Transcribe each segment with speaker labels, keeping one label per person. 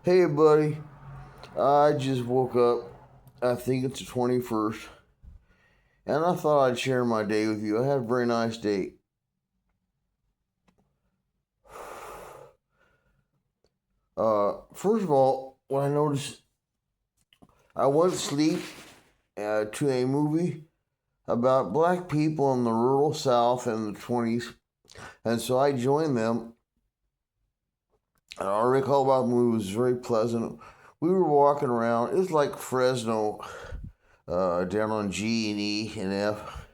Speaker 1: Hey, buddy. I just woke up. I think it's the 21st. And I thought I'd share my day with you. I had a very nice day. First of all, what I noticed, I went to sleep to a movie about black people in the rural South in the 20s. And so I joined them. And I recall about the movie was very pleasant. We were walking around. It was like Fresno, down on G and E and F.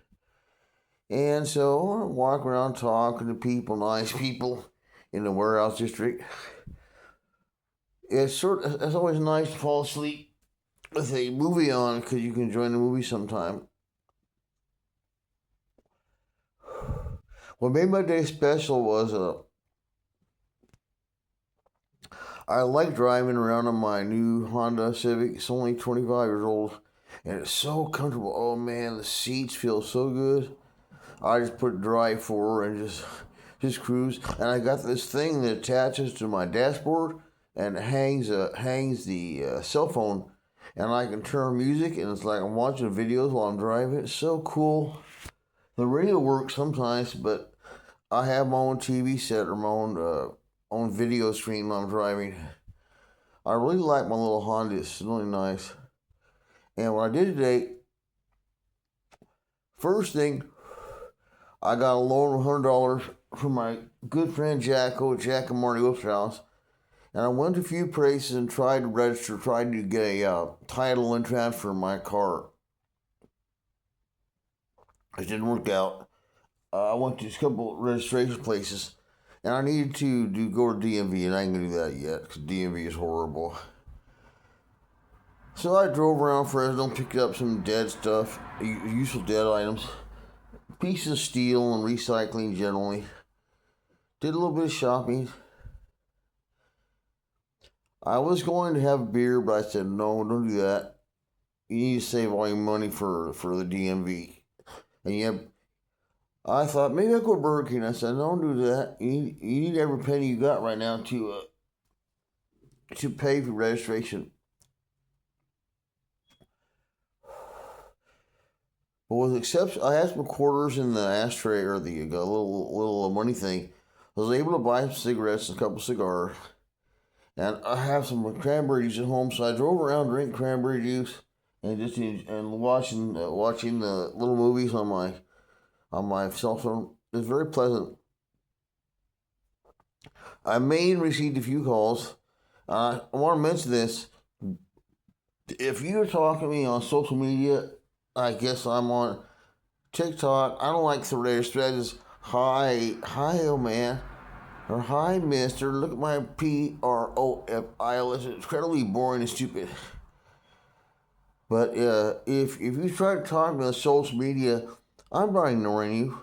Speaker 1: And so I walk around talking to people, nice people in the warehouse district. It's always nice to fall asleep with a movie on because you can enjoy the movie sometime. What made my day special was I like driving around on my new Honda Civic. It's only 25 years old and it's so comfortable. Oh man, the seats feel so good. I just put drive forward and just cruise. And I got this thing that attaches to my dashboard and hangs the cell phone, and I can turn music, and it's like I'm watching videos while I'm driving. It's so cool. The radio works sometimes, but I have my own TV set or my own video screen when I'm driving. I really like my little Honda. It's really nice. And what I did today, first thing, I got a loan of $100 from my good friend Jack and Marty Wolf's house. And I went to a few places and tried to register, tried to get a title and transfer my car. It didn't work out. I went to a couple registration places, and I needed to go to DMV, and I ain't gonna do that yet because DMV is horrible. So I drove around Fresno, picked up some dead stuff, useful dead items, pieces of steel and recycling generally. Did a little bit of shopping. I was going to have beer, but I said no, don't do that. You need to save all your money for the DMV. And yet, I thought maybe I'll go to Burger King. I said, no, don't do that. You need every penny you got right now to pay for registration. But with exception, I had some quarters in the ashtray or the little money thing. I was able to buy some cigarettes and a couple cigars. And I have some cranberry juice at home, so I drove around drinking cranberry juice and watching the little movies on my cell phone. It's very pleasant. I may have received a few calls. I want to mention this. If you're talking to me on social media, I guess I'm on TikTok. I don't like Threads. Threads is hi, oh man. Or hi, mister. Look at my PROFIL. It's incredibly boring and stupid. But if you try to talk to me on social media, I'm not ignoring you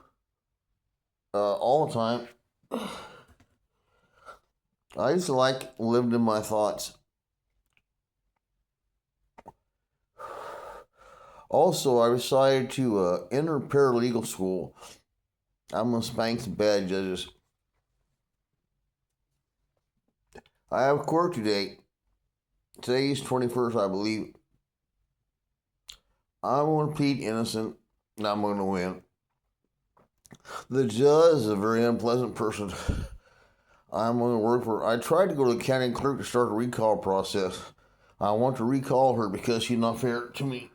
Speaker 1: all the time. I just like living in my thoughts. Also, I decided to enter paralegal school. I'm gonna spank some bad judges. I have court today. Today is 21st, I believe. I'm going to plead innocent, and I'm going to win. The judge is a very unpleasant person. I'm going to work for. I tried to go to the county clerk to start a recall process. I want to recall her because she's not fair to me.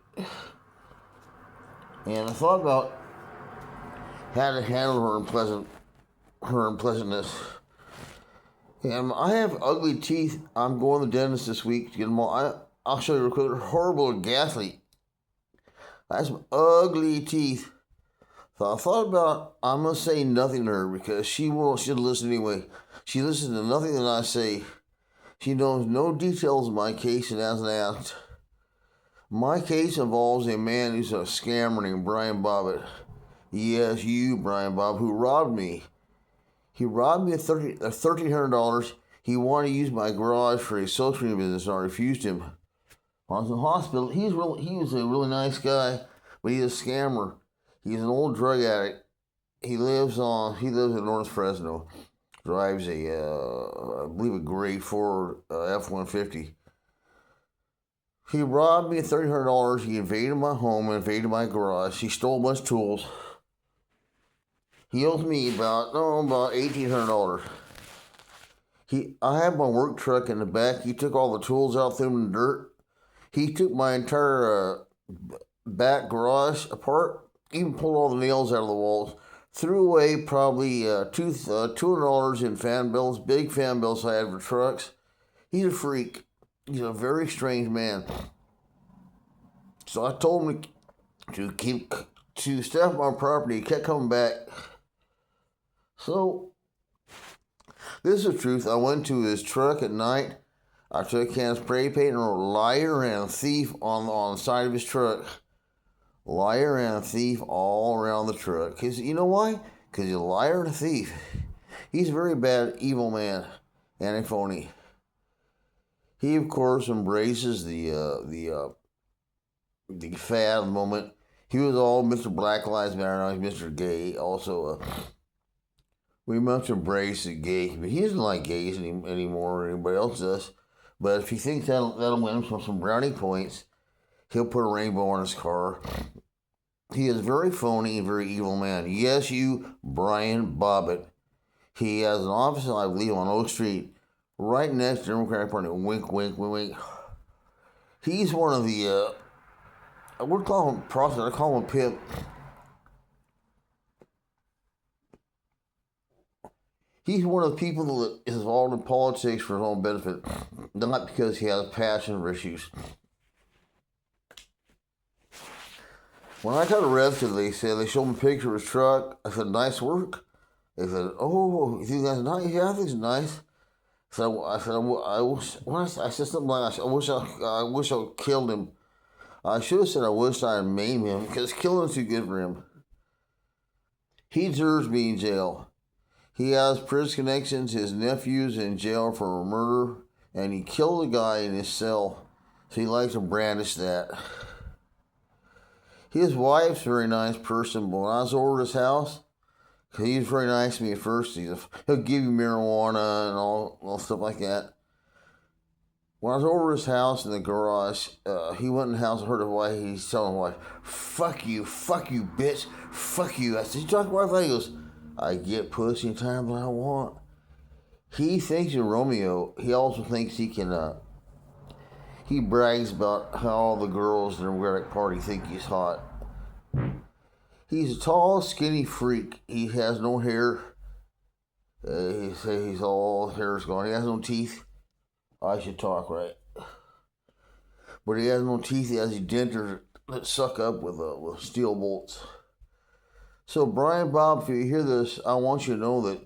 Speaker 1: And I thought about how to handle her unpleasantness. And I have ugly teeth. I'm going to the dentist this week to get them all. I'll show you real quick. They're horrible and ghastly. I have some ugly teeth. So I thought about, I'm going to say nothing to her because she'll listen anyway. She listens to nothing that I say. She knows no details of my case and hasn't asked. My case involves a man who's a scammer named Brian Bobbitt. Yes, you, Brian Bob, who robbed me. He robbed me of $1,300. He wanted to use my garage for a social media business, and I refused him. When I was in the hospital, he was a really nice guy, but he's a scammer. He's an old drug addict. He lives in North Fresno. drives I believe a gray Ford F-150. He robbed me of $300. He invaded my home, invaded my garage. He stole my tools. He owes me about $1,800. I have my work truck in the back. He took all the tools out, threw them in the dirt. He took my entire back garage apart, even pulled all the nails out of the walls, threw away probably $200 in fan bills, big fan bills I had for trucks. He's a freak. He's a very strange man. So I told him to stay off my property. He kept coming back. So this is the truth. I went to his truck at night. I took a can of spray paint and wrote "liar and thief" on the side of his truck. Liar and thief all around the truck. Cause you know why? Because he's a liar and a thief. He's a very bad, evil man and a phony. He, of course, embraces the fad moment. He was all Mr. Black Lives Matter, now he's Mr. Gay. Also, we must embrace the gay. But he doesn't like gays anymore, or anybody else does. But if he thinks that'll win him some brownie points, he'll put a rainbow on his car. He is very phony and very evil man. Yes, you, Brian Bobbitt. He has an office, I believe, on Oak Street, right next to the Democratic Party. Wink, wink, wink, wink. He's one of the, I would call him prostitute, I call him a pimp. He's one of the people that is involved in politics for his own benefit, not because he has passion for issues. When I got arrested, they showed me a picture of his truck. I said, "Nice work." They said, "Oh, you think that's nice?" "Yeah, I think it's nice." So I said something like, I wish I killed him. I should have said I wish I had maimed him, because killing is too good for him. He deserves being in jail. He has prison connections. His nephew's in jail for murder, and he killed a guy in his cell. So he likes to brandish that. His wife's a very nice person, but when I was over at his house, he was very nice to me at first. He'll give you marijuana and all stuff like that. When I was over at his house in the garage, he went in the house and heard his wife. He's telling his wife, fuck you, bitch, fuck you." I said, "You talk about that?" He goes, "I get pussy anytime that I want." He thinks he's Romeo. He also thinks he can, he brags about how all the girls in the Democratic Party think he's hot. He's a tall, skinny freak. He has no hair. He's all hair's gone. He has no teeth. I should talk right. But he has no teeth. He has these dentures that suck up with steel bolts. So, Brian Bob, if you hear this, I want you to know that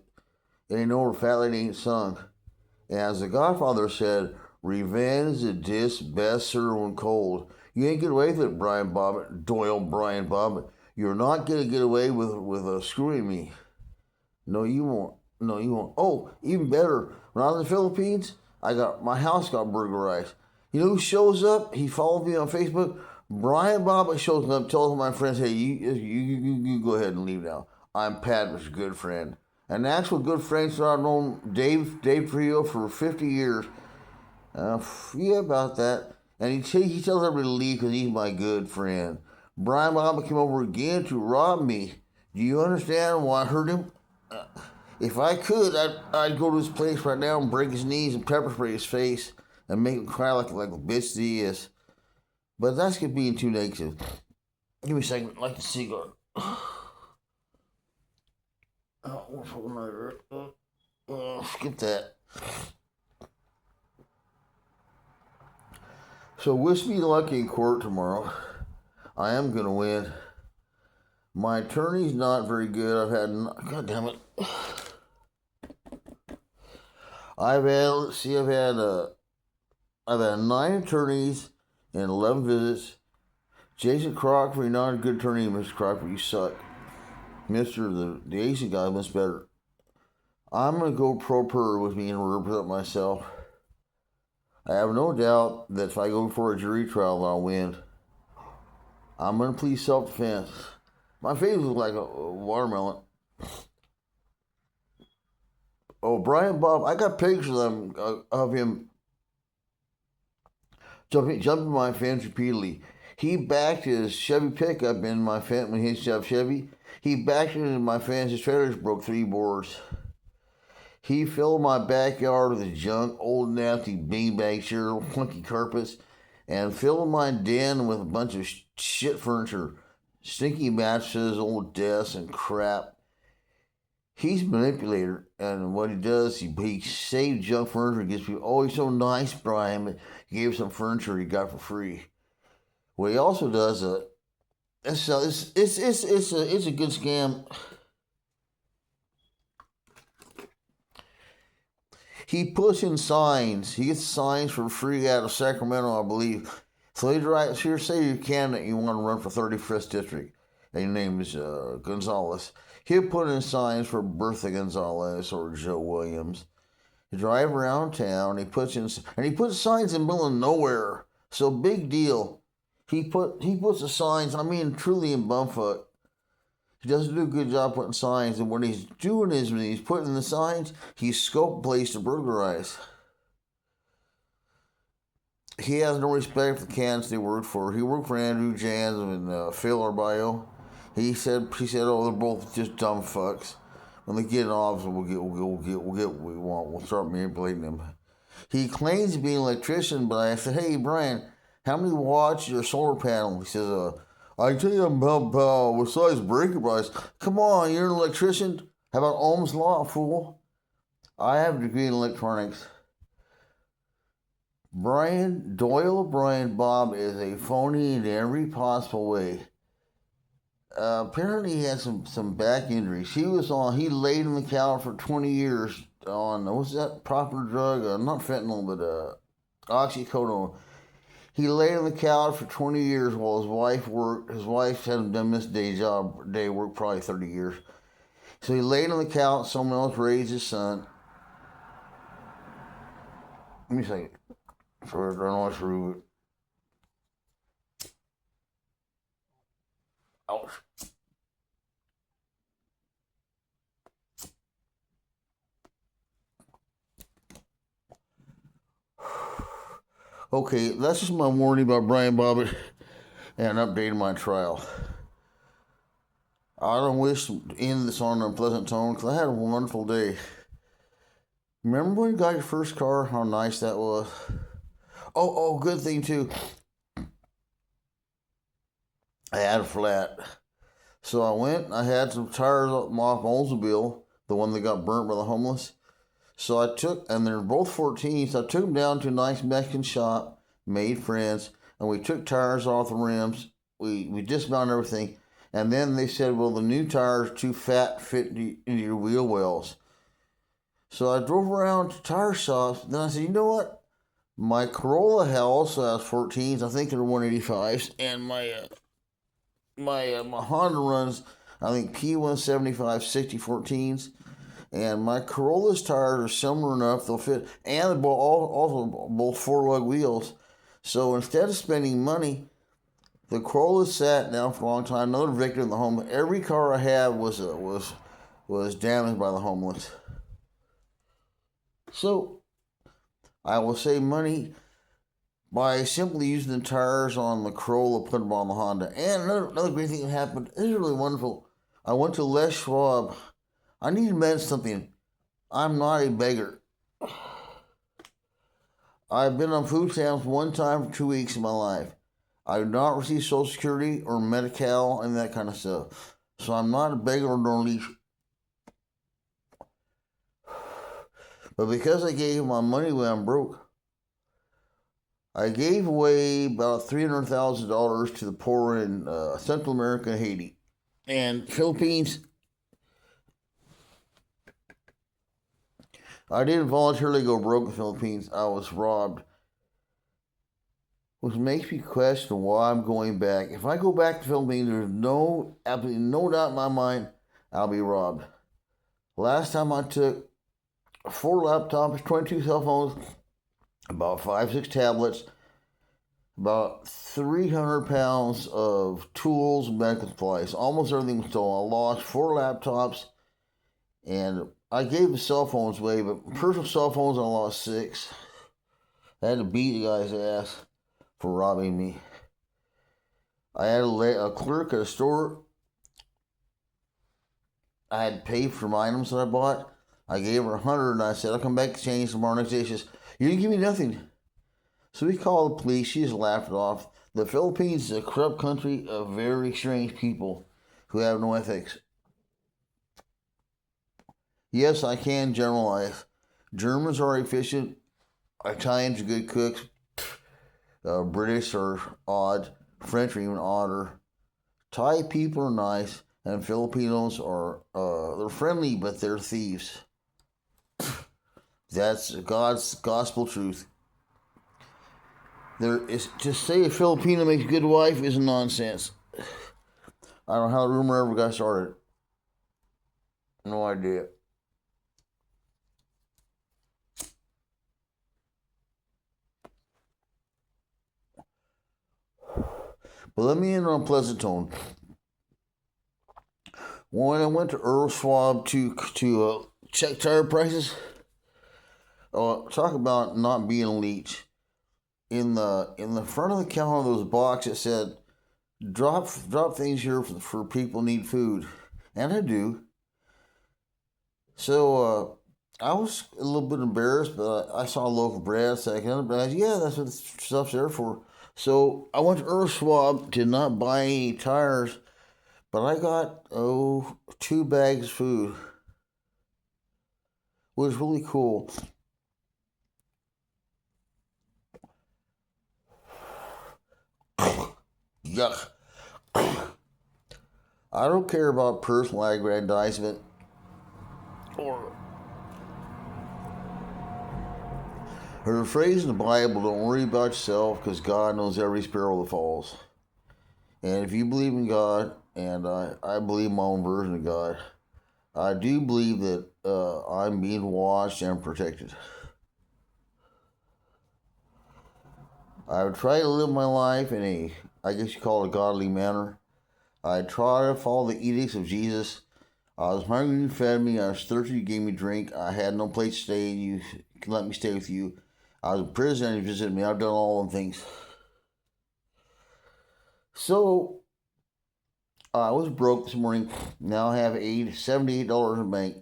Speaker 1: it ain't over, fat lady ain't sung. And as the Godfather said, revenge is best served when cold. You ain't get away with it, Brian Bobbitt, Doyle Brian Bobbitt. You're not going to get away with screwing me. No, you won't. No, you won't. Oh, even better, when I was in the Philippines, my house got burglarized. You know who shows up? He followed me on Facebook. Brian Bobbitt shows up, tells my friends, "Hey, you go ahead and leave now. I'm Padman's good friend." An actual good friend, so I've known Dave Frio for 50 years. Yeah, about that. And he tells everybody to leave because he's my good friend. Brian Bobbitt came over again to rob me. Do you understand why I hurt him? If I could, I'd go to his place right now and break his knees and pepper spray his face and make him cry like a bitch that he is. But that's being too negative. Give me a second, like a cigar. Skip that. So wish me luck in court tomorrow. I am gonna win. My attorney's not very good. God damn it. I've had 9 attorneys and 11 visits. Jason Crockford, you're not a good attorney, Mr. Crockford. You suck. The Asian guy was better. I'm going to go pro per with me and represent myself. I have no doubt that if I go for a jury trial, I'll win. I'm going to plead self-defense. My face looks like a watermelon. Oh, Brian Bob, I got pictures of him jumping my fence repeatedly. He backed his Chevy pickup in my fence when he shoved Chevy. He backed it into my fence. His trailers broke 3 boards. He filled my backyard with junk, old nasty beanbag chair, clunky carpets, and filled my den with a bunch of shit furniture, stinky mattresses, old desks, and crap. He's a manipulator, and what he does, he saves junk furniture, gives people, oh, he's so nice, Brian, but he gave some furniture he got for free. What he also does, it's a good scam. He puts in signs. He gets signs for free out of Sacramento, I believe. So he drives here, say you're a candidate, you want to run for 31st District, and your name is Gonzalez. He'll put in signs for Bertha Gonzalez or Joe Williams. He drive around town. He puts signs in the middle of nowhere. So big deal. He puts the signs. I mean, truly in bumfuck. He doesn't do a good job putting signs, and what he's doing is when he's putting the signs, he's scoped a place to burglarize. He has no respect for the candidates they work for. He worked for Andrew Jans and Phil Arbaio. He said, oh, they're both just dumb fucks. When they get in office, we'll get what we want. We'll start manipulating them. He claims to be an electrician, but I said, hey, Brian, how many watts your solar panel? He says, I can tell you about what size breaker price. Come on, you're an electrician. How about Ohm's Law, fool? I have a degree in electronics. Brian Bob is a phony in every possible way. Apparently he had some back injuries. He laid in the couch for 20 years on, what's that proper drug? Not fentanyl, but oxycodone. He laid on the couch for 20 years while his wife worked. His wife hadn't done this day work probably 30 years. So he laid on the couch, someone else raised his son. Let me say, sorry, I don't know what's rude. Ouch. Okay, that's just my warning about Brian Bobbitt and updating my trial. I don't wish to end this on an unpleasant tone because I had a wonderful day. Remember when you got your first car? How nice that was. Oh, good thing too. I had a flat. So I went, I had some tires off my Oldsmobile, the one that got burnt by the homeless. So and they're both 14s. I took them down to a nice Mexican shop, made friends, and we took tires off the rims. We dismounted everything. And then they said, well, the new tires are too fat to fit into your wheel wells. So I drove around to tire shops. Then I said, you know what? My Corolla also has 14s. I think they're 185s. And my Honda runs, I think, P175 60 14s. And my Corolla's tires are similar enough, they'll fit, and they're both 4-lug wheels. So instead of spending money, the Corolla sat down for a long time. Another victim in the home. Every car I had was damaged by the homeless. So I will save money by simply using the tires on the Corolla, put them on the Honda. And another great thing that happened, this is really wonderful. I went to Les Schwab. I need to mention something. I'm not a beggar. I've been on food stamps one time for 2 weeks in my life. I do not receive Social Security or Medi-Cal and that kind of stuff. So I'm not a beggar or no leash. But because I gave my money when I'm broke, I gave away about $300,000 to the poor in Central America and Haiti. And Philippines, I didn't voluntarily go broke in the Philippines. I was robbed. Which makes me question why I'm going back. If I go back to the Philippines, there's absolutely no doubt in my mind I'll be robbed. Last time I took 4 laptops, 22 cell phones, about 5-6 tablets, about 300 pounds of tools and medical supplies. Almost everything was stolen. I lost 4 laptops and I gave the cell phones away, but personal cell phones I lost 6. I had to beat the guy's ass for robbing me. I had a clerk at a store. I had paid for my items that I bought. I gave her 100 and I said, I'll come back to change tomorrow. Next day she says, you didn't give me nothing. So we called the police. She just laughed it off. The Philippines is a corrupt country of very strange people who have no ethics. Yes, I can generalize. Germans are efficient. Italians are good cooks. British are odd. French are even odder. Thai people are nice. And Filipinos are, they're friendly, but they're thieves. That's God's gospel truth. There is to say a Filipino makes a good wife is nonsense. I don't know how the rumor ever got started. No idea. But let me end on a pleasant tone. When I went to Earl Schwab to check tire prices, talk about not being a leech. In the front of the counter of those boxes, it said, "Drop things here for people who need food," and I do. So I was a little bit embarrassed, but I saw a loaf of bread, so I said, yeah, that's what the stuff's there for. So I went to Earl Schwab, did not buy any tires, but I got 2 bags of food. It was really cool. Yuck. I don't care about personal aggrandizement or the phrase in the Bible, don't worry about yourself because God knows every sparrow that falls. And if you believe in God, and I believe my own version of God, I do believe that I'm being watched and protected. I would try to live my life in a, I guess you call it a godly manner. I try to follow the edicts of Jesus. I was hungry and you fed me. I was thirsty, you gave me drink. I had no place to stay and you let me stay with you. I was in prison and you visited me. I've done all them things. So, I was broke this morning. Now I have $78 in the bank.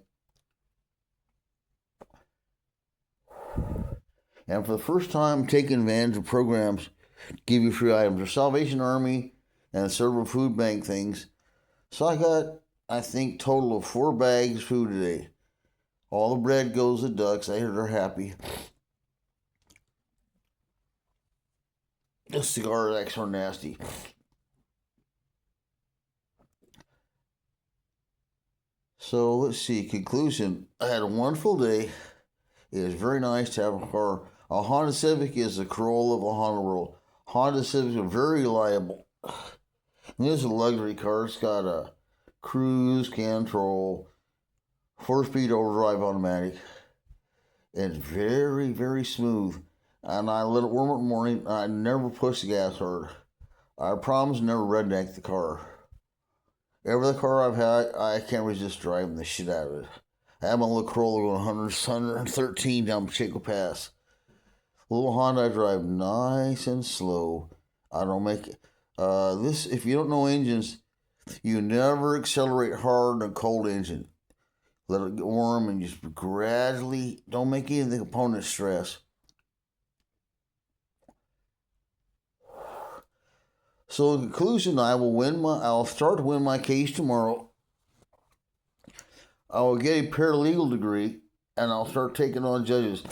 Speaker 1: And for the first time, I'm taking advantage of programs to give you free items. The Salvation Army and the several food bank things. So I got, I think, total of 4 bags of food today. All the bread goes to ducks. I hear they're happy. This cigar is actually nasty. So let's see. Conclusion. I had a wonderful day. It is very nice to have a car. A Honda Civic is the Corolla of the Honda world. Honda Civics are very reliable. And this is a luxury car. It's got a cruise control, 4-speed overdrive automatic. It's very, very smooth. And I let it warm up in the morning. I never push the gas hard. I promise never redneck the car. Every car I've had, I can't resist driving the shit out of it. I have my little Corolla going 113 down Pacheco Pass. Little Honda, I drive nice and slow. I don't make it. This, if you don't know engines, you never accelerate hard in a cold engine. Let it get warm and just gradually, don't make any of the components stress. So in conclusion, I'll start to win my case tomorrow. I will get a paralegal degree and I'll start taking on judges.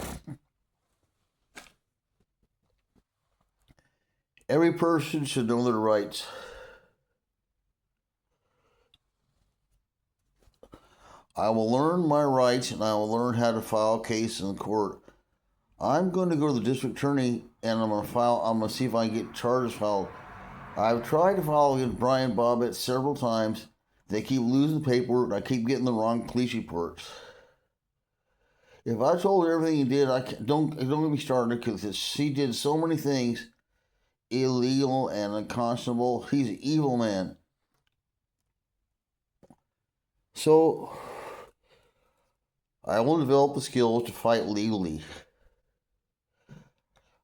Speaker 1: Every person should know their rights. I will learn my rights and I will learn how to file a case in the court. I'm going to go to the district attorney and I'm going to see if I can get charges filed. I've tried to file against Brian Bobbitt several times. They keep losing paperwork and I keep getting the wrong police reports. If I told her everything he did, don't get me started because he did so many things illegal and unconscionable. He's an evil man. So I will develop the skills to fight legally.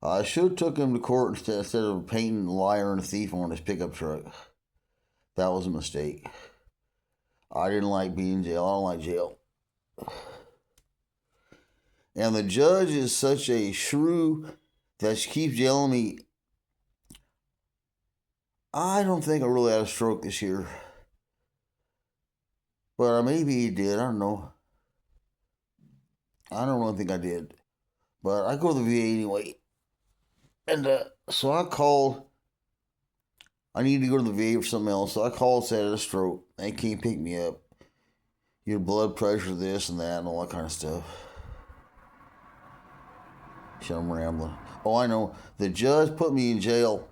Speaker 1: I should have took him to court instead of painting a liar and a thief on his pickup truck. That was a mistake. I didn't like being in jail. I don't like jail. And the judge is such a shrew that she keeps yelling at me. I don't think I really had a stroke this year. But maybe he did. I don't know. I don't really think I did. But I go to the VA anyway. And so I called. I need to go to the VA for something else. So I called, said I had a stroke. They can't pick me up. Your blood pressure, this and that, and all that kind of stuff. Shit, I'm rambling. Oh, I know. The judge put me in jail.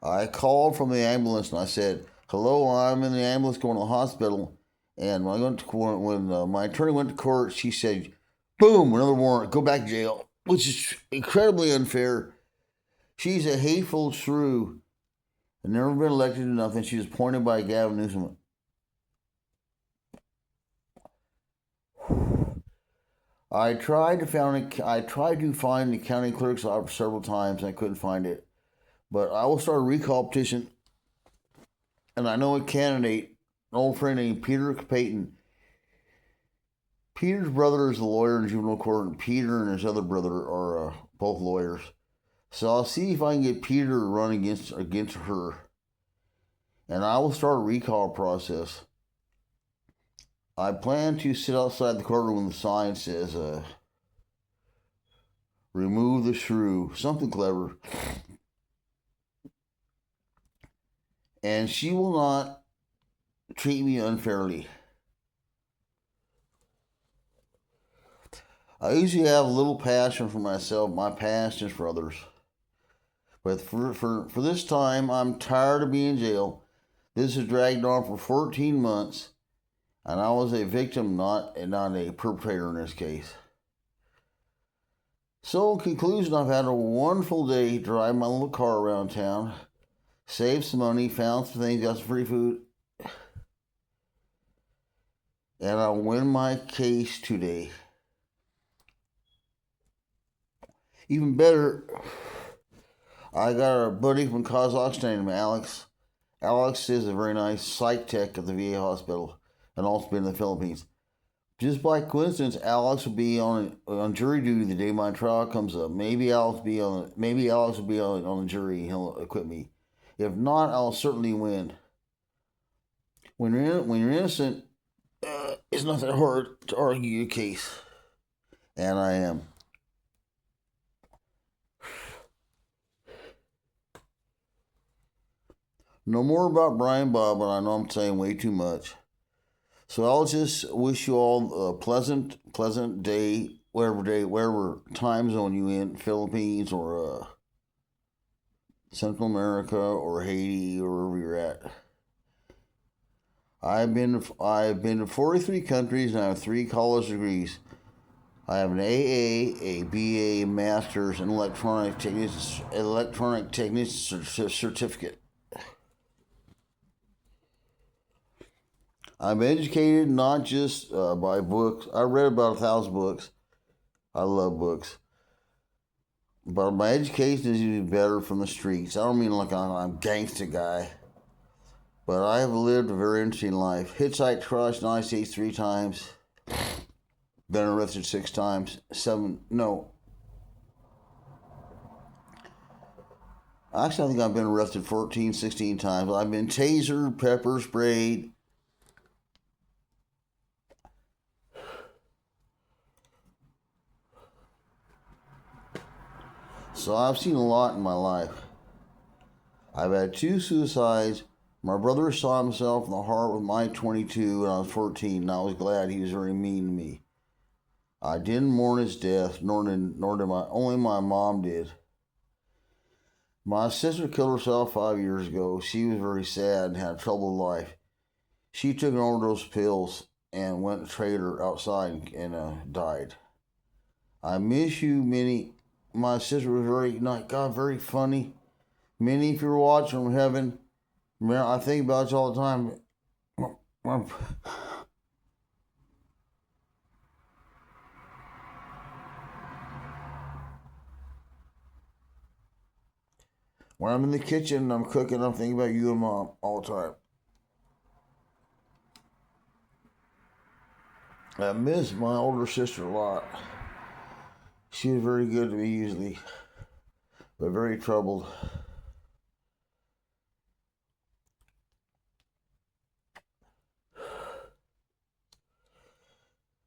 Speaker 1: I called from the ambulance and I said, "Hello, I'm in the ambulance going to the hospital." And when I went to court, when my attorney went to court, she said, "Boom, another warrant. Go back to jail," which is incredibly unfair. She's a hateful shrew. I've never been elected to nothing. She was appointed by Gavin Newsom. I tried to find the county clerk's office several times and I couldn't find it. But I will start a recall petition. And I know a candidate, an old friend named Peter Payton. Peter's brother is a lawyer in juvenile court, and Peter and his other brother are both lawyers. So I'll see if I can get Peter to run against her. And I will start a recall process. I plan to sit outside the courtroom when the sign says, "Remove the shrew." Something clever. And she will not treat me unfairly. I usually have a little passion for myself. My passion is for others. But for this time, I'm tired of being in jail. This has dragged on for 14 months. And I was a victim, not a perpetrator in this case. So, in conclusion, I've had a wonderful day driving my little car around town, saved some money, found some things, got some free food, and I'll win my case today. Even better, I got a buddy from Kazakhstan named Alex. Alex is a very nice psych tech at the VA hospital and also been in the Philippines. Just by coincidence, Alex will be on jury duty the day my trial comes up. Maybe Alex will be on the jury. He'll acquit me. If not, I'll certainly win. When you're innocent, it's not that hard to argue your case, and I am. No more about Brian Bob, but I know I'm saying way too much. So I'll just wish you all a pleasant day, wherever time zone you in, Philippines or Central America or Haiti or wherever you're at. I've been to 43 countries and I have 3 college degrees. I have an AA, a BA, a Master's, and electronic technician certificate. I'm educated not just by books. I read about 1,000 books. I love books. But my education is even better from the streets. I don't mean like I'm a gangster guy. But I have lived a very interesting life. Hitchhiked across the United States 3 times. Been arrested 6 times. Actually, I think I've been arrested 14, 16 times. I've been tasered, pepper sprayed. So I've seen a lot in my life. I've had 2 suicides. My brother shot himself in the heart with my .22 when I was 14, and I was glad. He was very mean to me. I didn't mourn his death, only my mom did. My sister killed herself 5 years ago. She was very sad and had a troubled life. She took an overdose of pills and went to trader outside and died. I miss you, Minnie. My sister was very funny. Minnie, if you're watching from heaven, man, I think about you all the time. When I'm in the kitchen and I'm cooking, I'm thinking about you and Mom all the time. I miss my older sister a lot. She was very good to me usually, but very troubled.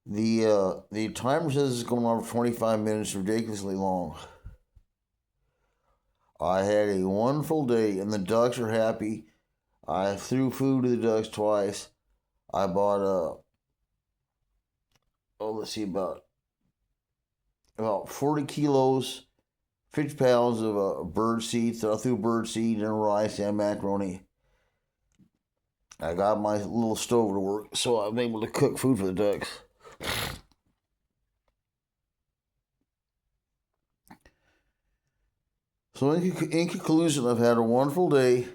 Speaker 1: The timer says it's going on for 25 minutes, ridiculously long. I had a wonderful day, and the ducks are happy. I threw food to the ducks twice. I bought about 40 kilos, 50 pounds of bird seed. So I threw bird seed and rice and macaroni. I got my little stove to work, so I'm able to cook food for the ducks. So in conclusion, I've had a wonderful day.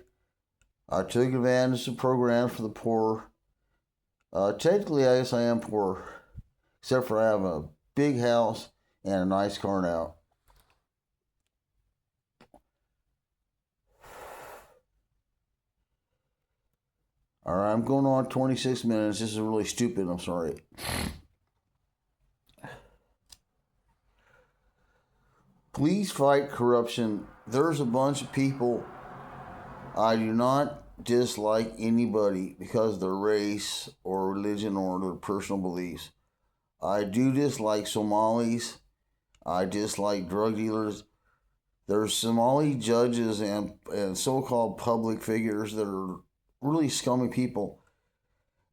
Speaker 1: I took advantage of programs for the poor. Technically, I guess I am poor, except for I have a big house and a nice car now. All right, I'm going on 26 minutes. This is really stupid. I'm sorry. Please fight corruption. There's a bunch of people. I do not dislike anybody because of their race or religion or their personal beliefs. I do dislike Somalis. I dislike drug dealers. There's Somali judges and so-called public figures that are really scummy people.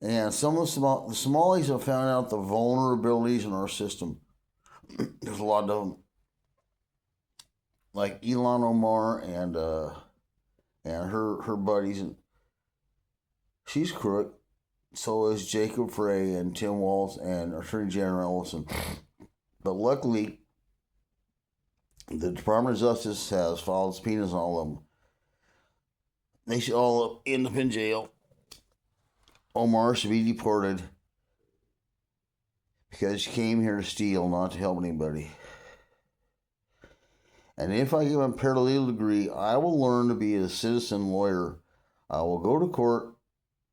Speaker 1: And some of the Somalis have found out the vulnerabilities in our system. There's a lot of them. Like Ilhan Omar and her buddies, and she's crook. So is Jacob Frey and Tim Walz and Attorney General Ellison. But luckily, the Department of Justice has filed subpoenas on all of them. They should all end up in jail. Omar should be deported because she came here to steal, not to help anybody. And if I get my paralegal degree, I will learn to be a citizen lawyer. I will go to court,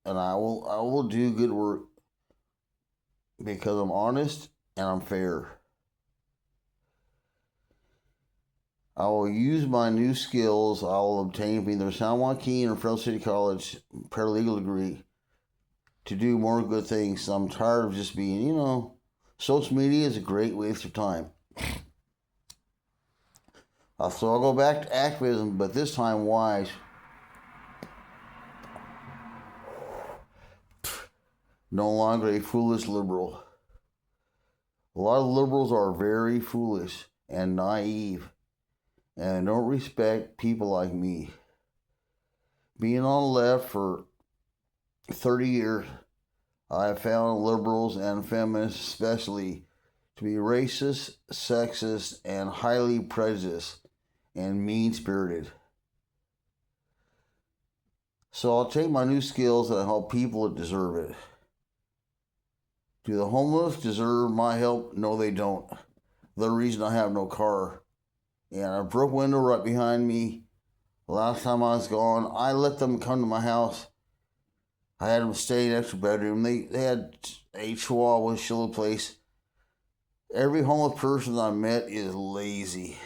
Speaker 1: and I will do good work because I'm honest and I'm fair. I will use my new skills I will obtain from either San Joaquin or Fresno City College paralegal degree to do more good things. I'm tired of just being, social media is a great waste of time. So I'll go back to activism, but this time wise. No longer a foolish liberal. A lot of liberals are very foolish and naive, and don't respect people like me. Being on the left for 30 years, I have found liberals and feminists especially to be racist, sexist, and highly prejudiced and mean-spirited. So I'll take my new skills and help people that deserve it. Do the homeless deserve my help? No, they don't. The reason I have no car. And a broke window right behind me. Last time I was gone, I let them come to my house. I had them stay in an extra bedroom. They had a Chihuahua shelter place. Every homeless person I met is lazy.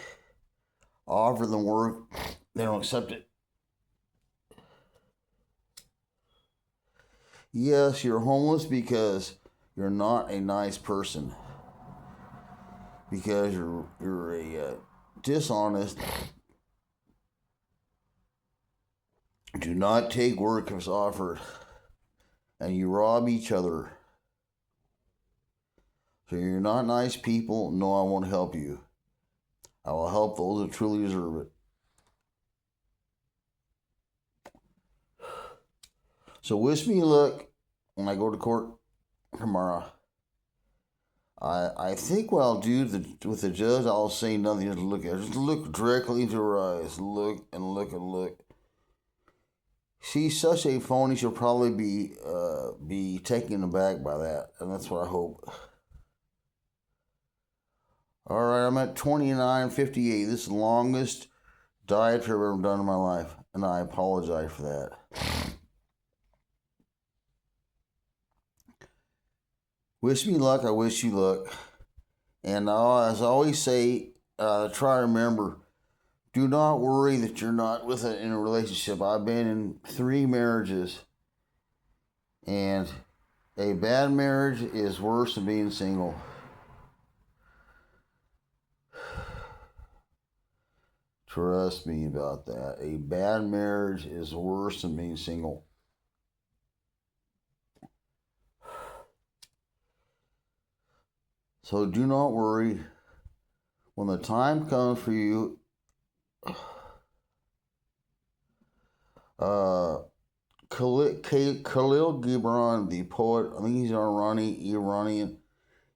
Speaker 1: I offer them work, they don't accept it. Yes, you're homeless because you're not a nice person. Because you're a dishonest. Do not take work if it's offered. And you rob each other. So you're not nice people. No, I won't help you. I will help those that truly deserve it. So wish me luck when I go to court tomorrow. I think what I'll do with the judge, I'll say nothing. Just look at her. Just look directly into her eyes. Look and look and look. She's such a phony. She'll probably be taken aback by that, and that's what I hope. All right, I'm at 29:58. This is the longest diatribe I've ever done in my life, and I apologize for that. Wish me luck, I wish you luck. And as I always say, try to remember, do not worry that you're not in a relationship. I've been in 3 marriages, and a bad marriage is worse than being single. Trust me about that. A bad marriage is worse than being single. So do not worry. When the time comes for you, Khalil Gibran, the poet, I think he's an Iranian,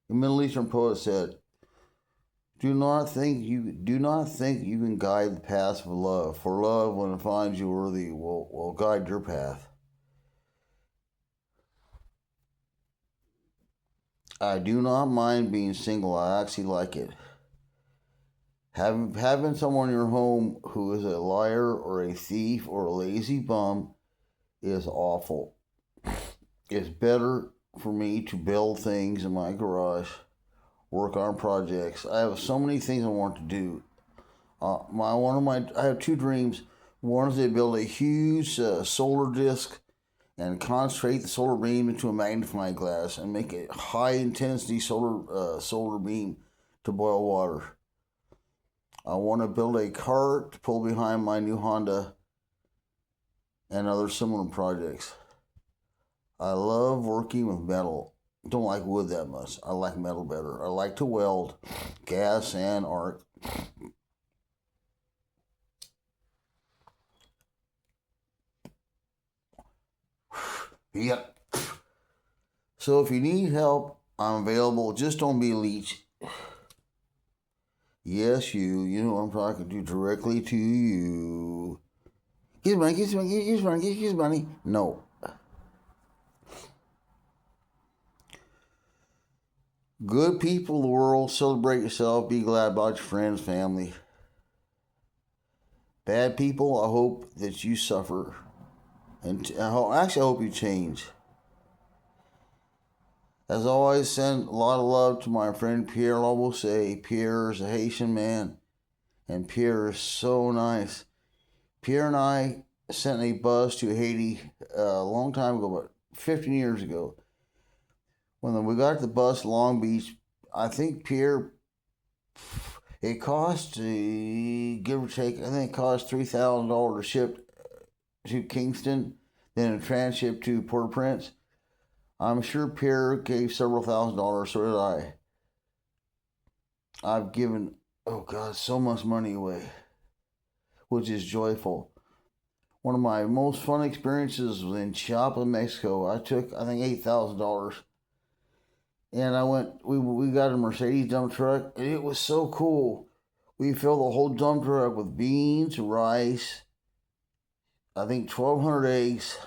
Speaker 1: the Middle Eastern poet, said, Do not think you can guide the path of love, for love, when it finds you worthy, will guide your path. I do not mind being single. I actually like it. Having someone in your home who is a liar or a thief or a lazy bum is awful. It's better for me to build things in my garage, work on projects. I have so many things I want to do. I have 2 dreams. One is to build a huge solar disk and concentrate the solar beam into a magnifying glass and make a high intensity solar beam to boil water. I want to build a cart to pull behind my new Honda and other similar projects. I love working with metal. Don't like wood that much. I like metal better. I like to weld, gas and arc. Yep. So if you need help, I'm available. Just don't be a leech. Yes, you know what I'm talking to, directly to you. Give money. No. Good people of the world, celebrate yourself. Be glad about your friends, family. Bad people, I hope that you suffer. And I hope you change. As always, send a lot of love to my friend Pierre Lobosay. Pierre is a Haitian man, and Pierre is so nice. Pierre and I sent a bus to Haiti a long time ago, about 15 years ago. When we got to the bus, Long Beach, I think Pierre, it cost, give or take, I think it cost $3,000 to ship to Kingston, then a transship to Port-au-Prince. I'm sure Pierre gave several $1,000s, so did I. I've given, so much money away, which is joyful. One of my most fun experiences was in Chiapas, Mexico. I took, I think, $8,000. And we got a Mercedes dump truck, and it was so cool. We filled the whole dump truck with beans, rice, I think 1,200 eggs,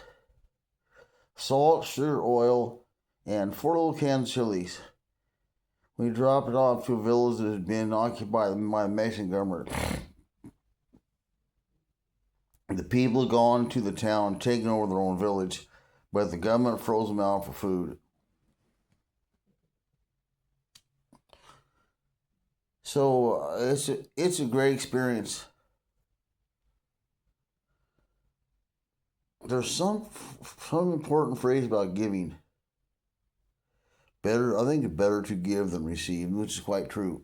Speaker 1: salt, sugar, oil, and 4 little cans of chilies. We dropped it off to a village that had been occupied by the Mexican government. The people had gone to the town, taking over their own village, but the government froze them out for food. So it's a great experience. There's some important phrase about giving. I think it's better to give than receive, which is quite true.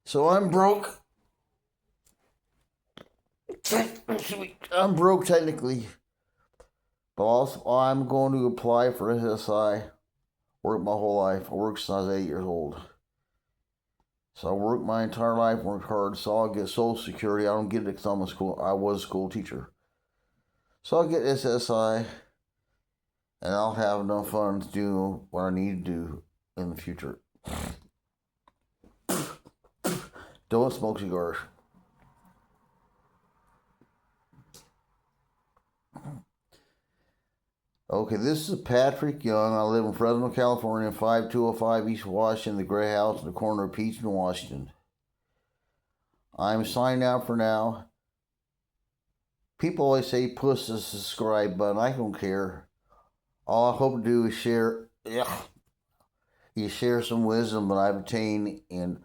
Speaker 1: So I'm broke. I'm broke technically, but also I'm going to apply for SSI. Worked my whole life. I worked since I was 8 years old. So I worked my entire life, worked hard, so I'll get Social Security. I don't get it because I was a school teacher. So I'll get SSI, and I'll have enough funds to do what I need to do in the future. Don't smoke cigars. Okay, this is Patrick Young. I live in Fresno, California, 5205 East Washington, the gray house in the corner of Peach and Washington. I'm signed out for now. People always say push the subscribe button. I don't care. All I hope to do is share some wisdom that I've attained, and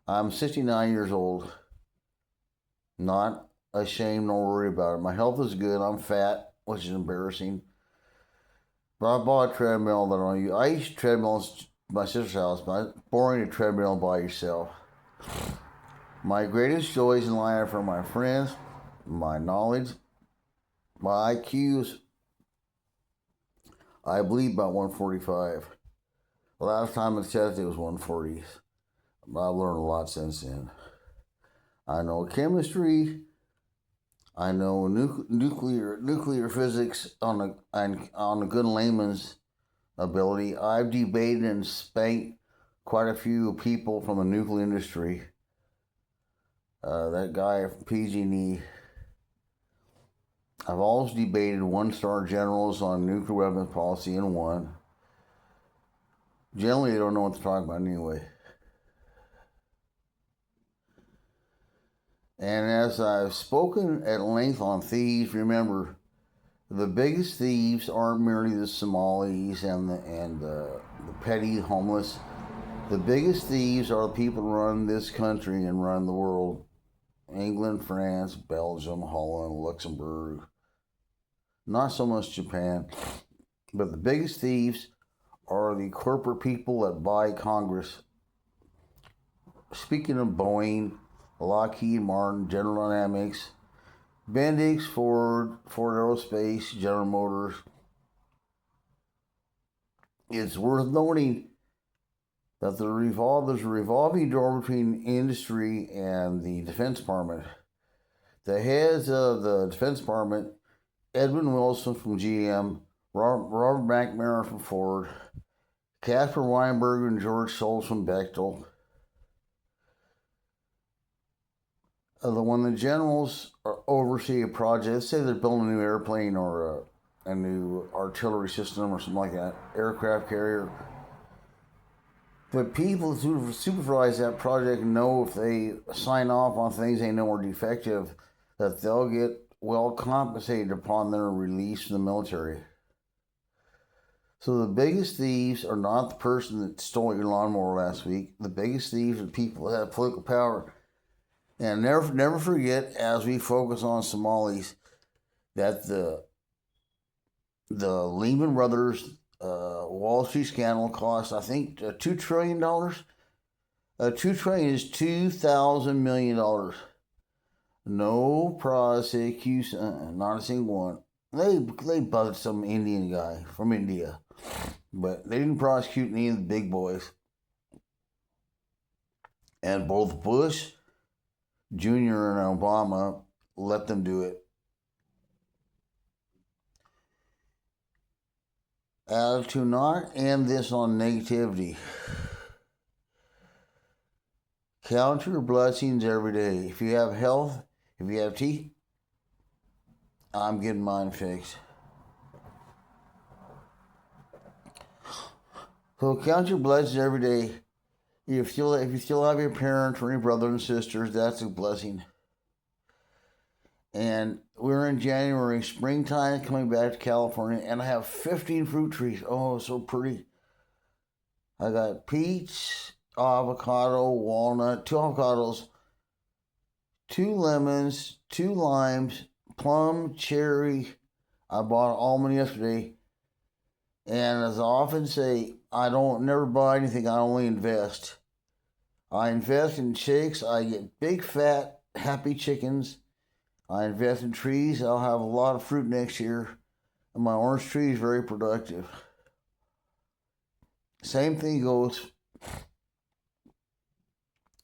Speaker 1: I'm 69 years old. Not ashamed nor worried about it. My health is good. I'm fat, which is embarrassing. But I bought a treadmill that I don't use. I use treadmills at my sister's house, but it's boring to treadmill by yourself. My greatest joys in life are my friends, my knowledge, my IQs. I believe about 145. The last time it said it was 140. But I've learned a lot since then. I know chemistry. I know nuclear physics on a good layman's ability. I've debated and spanked quite a few people from the nuclear industry. That guy from PG&E. I've always debated one-star generals on nuclear weapons policy and won. Generally, they don't know what they're talking about anyway. And as I've spoken at length on thieves, remember, the biggest thieves aren't merely the Somalis and the petty homeless. The biggest thieves are the people who run this country and run the world. England, France, Belgium, Holland, Luxembourg. Not so much Japan. But the biggest thieves are the corporate people that buy Congress. Speaking of Boeing, Lockheed Martin, General Dynamics, Bendix, Ford Aerospace, General Motors. It's worth noting that there's a revolving door between industry and the Defense Department. The heads of the Defense Department, Edwin Wilson from GM, Robert McNamara from Ford, Casper Weinberger and George Shultz from Bechtel. When the generals oversee a project, let's say they're building a new airplane or a new artillery system or something like that, aircraft carrier. But people who supervise that project know if they sign off on things they know are defective, that they'll get well compensated upon their release from the military. So the biggest thieves are not the person that stole your lawnmower last week. The biggest thieves are people that have political power. And never forget, as we focus on Somalis, that the Lehman Brothers Wall Street scandal cost, I think, $2 trillion. $2 trillion is $2,000 million. No prosecution, not a single one. They buzzed some Indian guy from India, but they didn't prosecute any of the big boys. And both Bush Jr. and Obama let them do it. To not end this on negativity, count your blessings every day. If you have health, if you have teeth, I'm getting mine fixed. So count your blessings every day. If you still have your parents or your brothers and sisters, that's a blessing. And we're in January, springtime coming back to California, and I have 15 fruit trees. Oh, so pretty. I got peach, avocado, walnut, 2 avocados, 2 lemons, 2 limes, plum, cherry. I bought almond yesterday. And as I often say, I don't never buy anything, I only invest. I invest in chicks, I get big, fat, happy chickens. I invest in trees, I'll have a lot of fruit next year. And my orange tree is very productive. Same thing goes.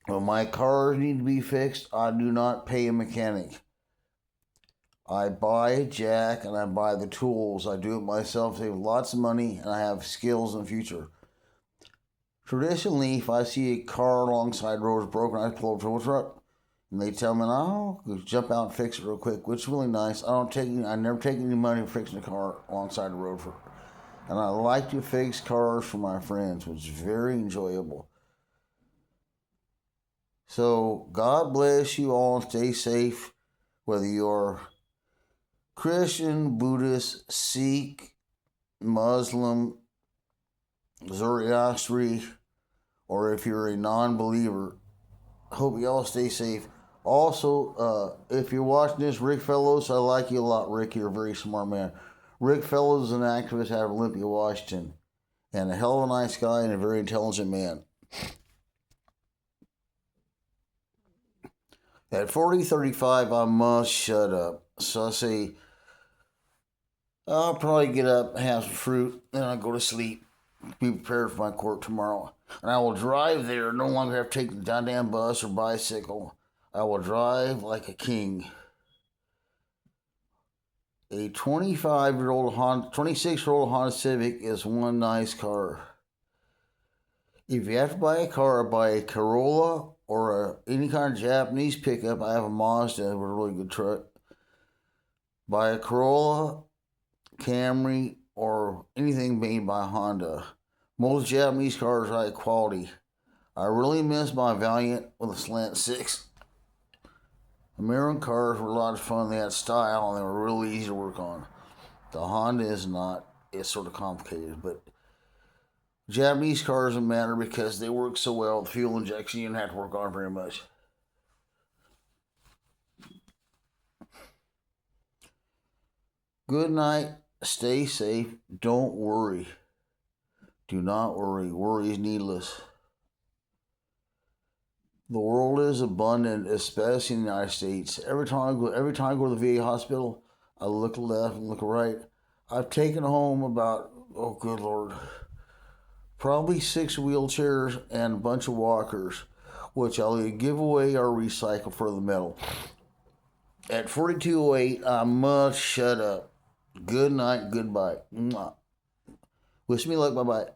Speaker 1: When my cars need to be fixed, I do not pay a mechanic. I buy a jack and I buy the tools. I do it myself, save lots of money, and I have skills in the future. Traditionally, if I see a car alongside the road is broken, I pull up to a truck. And they tell me, "Oh, jump out and fix it real quick," which is really nice. I never take any money for fixing a car alongside the road And I like to fix cars for my friends, which is very enjoyable. So God bless you all and stay safe, whether you're Christian, Buddhist, Sikh, Muslim, Zoroastri, or if you're a non-believer. Hope you all stay safe. Also, if you're watching this, Rick Fellows, I like you a lot, Rick. You're a very smart man. Rick Fellows is an activist out of Olympia, Washington, and a hell of a nice guy and a very intelligent man. At 40:35, I must shut up. So I say, I'll probably get up, have some fruit, then I'll go to sleep, be prepared for my court tomorrow. And I will drive there, no longer have to take the goddamn bus or bicycle. I will drive like a king. A 26-year-old Honda Civic is one nice car. If you have to buy a car, buy a Corolla or any kind of Japanese pickup. I have a Mazda with a really good truck. Buy a Corolla, Camry, or anything made by Honda. Most Japanese cars are high quality. I really miss my Valiant with a slant 6. American cars were a lot of fun. They had style and they were really easy to work on. The Honda is not. It's sort of complicated, but Japanese cars don't matter because they work so well. The fuel injection, you don't have to work on very much. Good night. Stay safe. Don't worry. Do not worry. Worry is needless. The world is abundant, especially in the United States. Every time I go to the VA hospital, I look left and look right. I've taken home about, oh good Lord, probably 6 wheelchairs and a bunch of walkers, which I'll either give away or recycle for the metal. At 42:08, I must shut up. Good night, goodbye. Wish me luck, bye-bye.